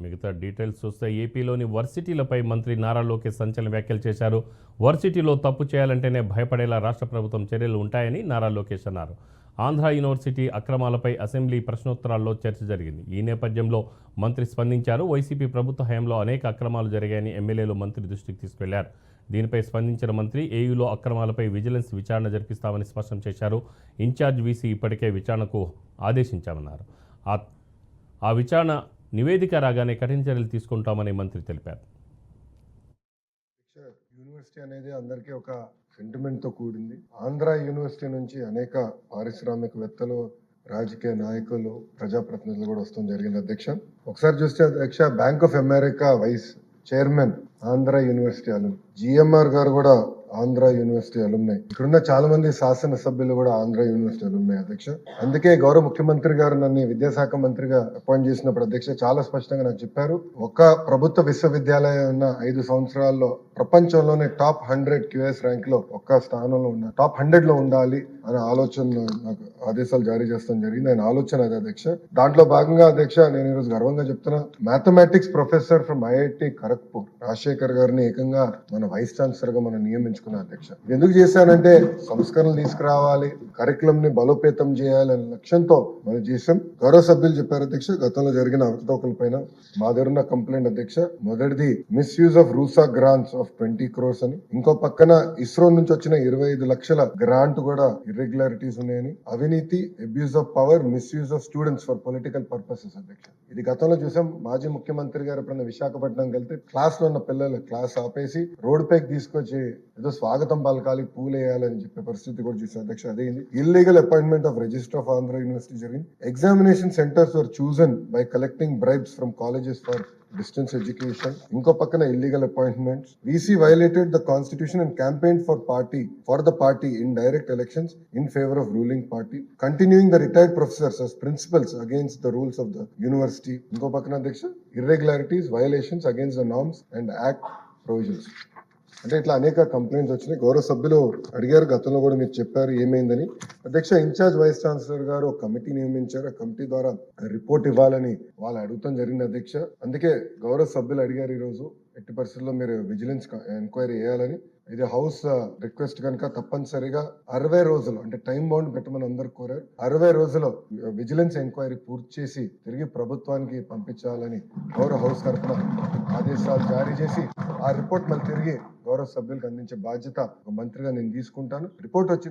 మిగతా డీటెయిల్స్ చూస్తే ఏపీలోని వర్సిటీలపై మంత్రి నారా లోకేష్ సంచలన వ్యాఖ్యలు చేశారు. వర్సిటీలో తప్పు చేయాలంటేనే భయపడేలా రాష్ట్ర ప్రభుత్వం చర్యలు ఉంటాయని నారా లోకేష్ అన్నారు. ఆంధ్ర యూనివర్సిటీ అక్రమాలపై అసెంబ్లీ ప్రశ్నోత్తరాల్లో చర్చ జరిగింది. ఈ నేపథ్యంలో మంత్రి స్పందించారు. వైసీపీ ప్రభుత్వ హయాంలో అనేక అక్రమాలు జరిగాయని ఎమ్మెల్యేలు మంత్రి దృష్టికి తీసుకెళ్లారు. దీనిపై స్పందించిన మంత్రి ఏయూలో అక్రమాలపై విజిలెన్స్ విచారణ జరిపిస్తామని స్పష్టం చేశారు. ఇన్ఛార్జ్ వీసీ ఇప్పటికే విచారణకు ఆదేశించామన్నారు. ఆ విచారణ నివేదిక రాగానే కఠిన చర్యలు తీసుకుంటామని మంత్రి తెలిపారు. యూనివర్సిటీ అనేది అందరికీ ఒక సెంటిమెంట్ తో కూడింది. ఆంధ్ర యూనివర్సిటీ నుంచి అనేక పారిశ్రామికవేత్తలు, రాజకీయ నాయకులు, ప్రజాప్రతినిధులు కూడా వస్తాం జరిగింది అధ్యక్ష. ఒకసారి చూస్తే అధ్యక్ష, bank of America vice chairman Andhra university alum, GMR గారు కూడా ఆంధ్ర యూనివర్సిటీ అలుమ్నాయి. ఇక్కడున్న చాలా మంది శాసనసభ్యులు కూడా ఆంధ్ర యూనివర్సిటీ అలుమ్నాయి అధ్యక్ష. అందుకే గౌరవ ముఖ్యమంత్రి గారు నన్ను విద్యాశాఖ మంత్రిగా అపాయింట్ చేసినప్పుడు అధ్యక్ష చాలా స్పష్టంగా నాకు చెప్పారు, ఒక ప్రభుత్వ విశ్వవిద్యాలయం ఉన్న 5 సంవత్సరాల్లో ప్రపంచంలోనే టాప్ 100 QS ర్యాంక్ లో ఒక్క స్థానంలో ఉన్న టాప్ 100 లో ఉండాలి అనే ఆలోచన నాకు ఆదేశాలు జారీ చేస్తాం జరిగింది. ఆయన ఆలోచన అది అధ్యక్ష. దాంట్లో భాగంగా అధ్యక్ష నేను ఈరోజు గర్వంగా చెప్తున్నా, mathematics professor from IIT Kharagpur Rajasekhar గారిని ఏకంగా మన వైస్ ఛాన్సలర్ గా మనం నియమించుకున్న అధ్యక్ష. ఎందుకు చేశానంటే సంస్కరణలు తీసుకురావాలి, కరికులం ని బలోపేతం చేయాలనే లక్ష్యంతో మనం చేసాం. గౌరవ సభ్యులు చెప్పారు అధ్యక్ష, గతంలో జరిగిన అవకతవకల పైన మా దగ్గర ఉన్న కంప్లైంట్ అధ్యక్ష. మొదటిది misuse of RUSA grants of 20 crores అని, ఇంకో పక్కన ఇస్రో నుంచి వచ్చిన 25 లక్షల గ్రాంట్ కూడా ఇర్రెగ్యులారిటీస్ ఉన్నాయని, అవినీతి, abuse of power, misuse of students for political purposes అధ్యక్ష. ఇది గతంలో చూసాం. మాజీ ముఖ్యమంత్రి గారు ఎప్పుడైనా విశాఖపట్నం వెళ్తే క్లాస్ లో ఉన్న పిల్లలు క్లాస్ ఆపేసి రోడ్ పైకి తీసుకొచ్చి ఏదో స్వాగతం పలకాలి, పూలేయాలని చెప్పే పరిస్థితి కూడా చూసాం అధ్యక్ష. అదేంది illegal appointment of register of Andhra university జరిగింది. Examination centres were chosen by collecting bribes from colleges for distance education. ఇంకో పక్కన illegal appointments. VC violated the constitution and campaigned for the party in direct elections in favor of ruling party, continuing the retired professors as principals against the rules of the university. ఇంకో పక్కన అధ్యక్ష irregularities, violations against the norms and act provisions. అంటే ఇట్లా అనేక complaints వచ్చినాయి. గౌరవ సభ్యులు అడిగారు, గతంలో కూడా మీరు చెప్పారు ఏమైందని. అధ్యక్ష, ఇన్ఛార్జ్ వైస్ ఛాన్సలర్ గారు ఒక కమిటీ నియమించారు. ఆ కమిటీ ద్వారా రిపోర్ట్ ఇవ్వాలని వాళ్ళు అడుగుతాం జరిగింది అధ్యక్ష. అందుకే గౌరవ సభ్యులు అడిగారు ఈ రోజు ఎట్టి పరిస్థితుల్లో మీరు విజిలెన్స్ ఎంక్వైరీ చేయాలని. ఇది హౌస్ రిక్వెస్ట్ కనుక తప్పనిసరిగా 60 రోజులు అంటే టైం బౌండ్ పెట్టమని అందరు కోరారు. 60 రోజులు విజిలెన్స్ ఎంక్వైరీ పూర్తి చేసి తిరిగి ప్రభుత్వానికి పంపించాలని గౌరవ హౌస్ తరఫున ఆదేశాలు జారీ చేసి ఆ రిపోర్ట్ మళ్ళీ తిరిగి గౌరవ సభ్యులకు అందించే బాధ్యత ఒక మంత్రిగా నేను తీసుకుంటాను. రిపోర్ట్ వచ్చి